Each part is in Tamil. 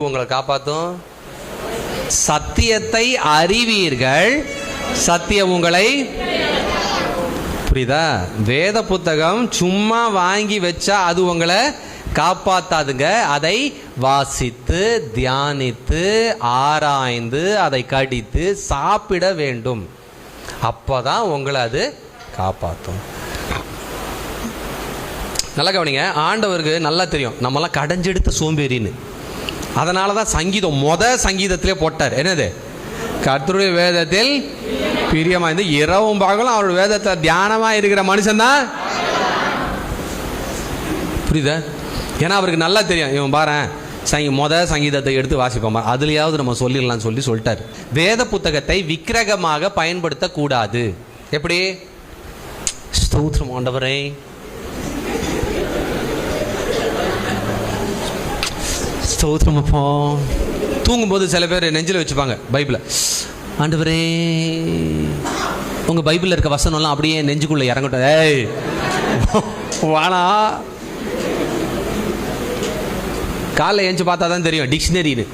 உங்களை காப்பாற்றும். சத்தியத்தை அறிவீர்கள், சத்தியம் உங்களை. புரியுதா? வேத புத்தகம் சும்மா வாங்கி வச்சா அது உங்களை காப்பாத்தாதுங்க. அதை வாசித்து தியானித்து ஆராய்ந்து அதை கடித்து சாப்பிட வேண்டும். அப்போதான் உங்களை அது காப்பாற்றும். நல்லா கவனிங்க. ஆண்டவருக்கு நல்லா தெரியும் நம்மளாம் கடைஞ்செடுத்த சோம்பேறின்னு. அதனால தான் சங்கீதம் சங்கீதத்திலே போட்டார். என்னது? கர்த்தருடைய வேதத்தில் பிரியமா இருந்து இரவும் பகலும் அவருடைய வேதத்தை தியானமா இருக்கிற மனுஷன்தான். புரியுதா? ஏன்னா அவருக்கு நல்லா தெரியும், இவன் பாரு சங்கீதத்தை எடுத்து வாசிப்போம், அதுலயாவது நம்ம சொல்லிடலாம்னு சொல்லிட்டார். வேத புத்தகத்தை விக்கிரகமாக பயன்படுத்த கூடாது. எப்படி? ஸ்தோத்திரம் ஆண்டவரே, ஸ்தோத்திரம் அப்பா. தூங்கும்போது சில பேர் நெஞ்சில் வச்சுப்பாங்க பைபிளை. ஆண்டவரே, உங்க பைபிளில் இருக்க வசனம்லாம் அப்படியே நெஞ்சுக்குள்ள இறங்கட்டும். ஏய் வானா, காலைல ஏஞ்சி பார்த்தா தான் தெரியும் டிக்ஷனரின்னு.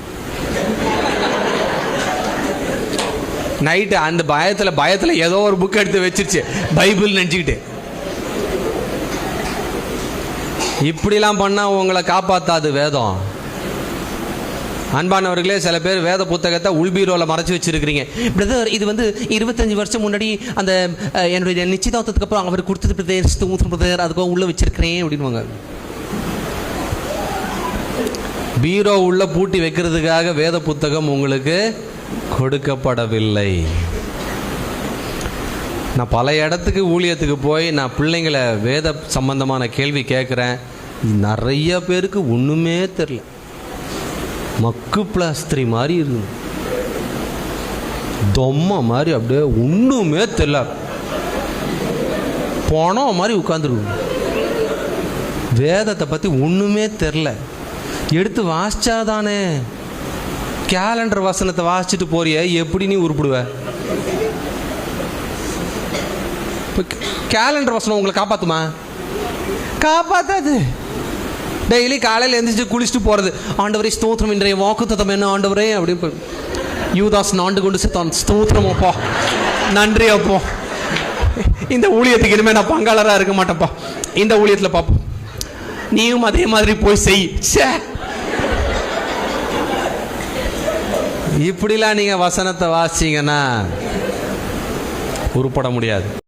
நைட்டு அந்த பயத்தில் ஏதோ ஒரு புக் எடுத்து வச்சிருச்சு பைபிள் நினச்சிக்கிட்டு. இப்படிலாம் பண்ணால் உங்களை காப்பாற்றாது வேதம். அன்பானவர்களே, சில பேர் வேத புத்தகத்தை உள்பீரோவில் மறைச்சி வச்சிருக்கிறீங்க. பிரதர், இது 25 வருஷம் முன்னாடி அந்த என்னுடைய நிச்சயதார்த்தத்துக்கு அப்புறம் அவர் கொடுத்தது பிரதர், அதுக்கு உள்ள வச்சிருக்கிறேன் அப்படின்வாங்க. பீரோ உள்ள பூட்டி வைக்கிறதுக்காக வேத புத்தகம் உங்களுக்கு கொடுக்கப்படவில்லை. நான் பல இடத்துக்கு ஊழியத்துக்கு போய் நான் பிள்ளைங்களை வேத சம்பந்தமான கேள்வி கேட்குறேன். நிறைய பேருக்கு ஒன்றுமே தெரியல. மக்கு பிளாஸ்திரி மாதிரி இருக்கு, தொம்மை மாதிரி, அப்படியே ஒன்றுமே தெரியல, போனோம் மாதிரி உட்காந்துருக்கு. வேதத்தை பற்றி ஒன்றுமே தெரில. எடுத்து வாசிச்சாதானே. கேலண்டர் வசனத்தை வாசிச்சுட்டு போறிய, எப்படி நீ உருப்பிடுவ? கேலண்டர் வசனம் உங்களை காப்பாற்றுமா? காப்பாற்றாது. டெய்லி காலையில் எழுந்திரிச்சு குளிச்சுட்டு போகிறது, ஆண்டவரே ஸ்தோத்திரம், இன்றைய வாக்குத்தத்தம் என்ன ஆண்டவரே அப்படின்னு. யூதாஸ் ஆண்டு கொண்டு சேர்த்தான். ஸ்தோத்திரம் அப்பா, நன்றி அப்போ, இந்த ஊழியத்துக்கு இனிமேல் நான் பங்காளராக இருக்க மாட்டேன்ப்பா, இந்த ஊழியத்தில் பார்ப்போம், நீயும் அதே மாதிரி போய் செய். இப்படிலாம் நீங்கள் வசனத்தை வாசிங்கன்னா உருப்பட முடியாது.